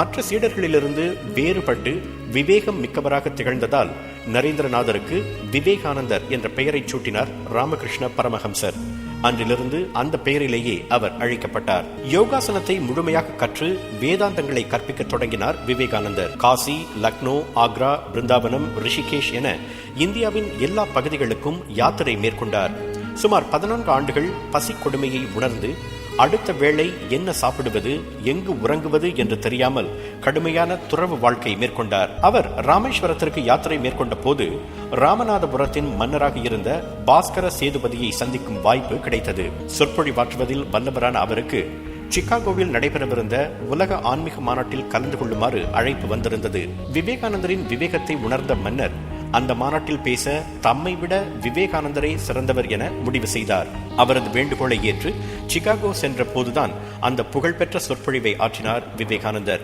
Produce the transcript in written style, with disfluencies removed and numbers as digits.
மற்ற சீடர்களிலிருந்து வேறுபட்டு விவேகம் மிக்கவராக திகழ்ந்ததால் நரேந்திரநாதருக்கு விவேகானந்தர் என்ற பெயரை சூட்டினார் ராமகிருஷ்ண பரமஹம்சர். அன்றிலிருந்து அந்த பெயரிலேயே அவர் அழைக்கப்பட்டார். யோகாசனத்தை முழுமையாக கற்று வேதாந்தங்களை கற்பிக்க தொடங்கினார் விவேகானந்தர். காசி, லக்னோ, ஆக்ரா, பிருந்தாவனம், ரிஷிகேஷ் என இந்தியாவின் எல்லா பகுதிகளுக்கும் யாத்திரை மேற்கொண்டார். சுமார் 14 ஆண்டுகள் பசி கொடுமையை உணர்ந்து அடுத்த வேளை என்ன சாப்பிடுவது, எங்கு உறங்குவது என்று தெரியாமல் கடுமையான துறவு வாழ்க்கை மேற்கொண்டார். அவர் ராமேஸ்வரத்திற்கு யாத்திரை மேற்கொண்ட போது ராமநாதபுரத்தின் மன்னராக இருந்த பாஸ்கர சேதுபதியை சந்திக்கும் வாய்ப்பு கிடைத்தது. சொற்பொழிவாற்றுவதில் வல்லவரான அவருக்கு சிகாகோவில் நடைபெறவிருந்த உலக ஆன்மீக மாநாட்டில் கலந்து கொள்ளுமாறு அழைப்பு வந்திருந்தது. விவேகானந்தரின் விவேகத்தை உணர்ந்த மன்னர் அந்த மாநாட்டில் பேச தம்மை விட விவேகானந்தரே சிறந்தவர் என முடிவு செய்தார். அவரது வேண்டுகோளை ஏற்று சிகாகோ சென்ற போதுதான் அந்த புகழ்பெற்ற சொற்பொழிவை ஆற்றினார் விவேகானந்தர்.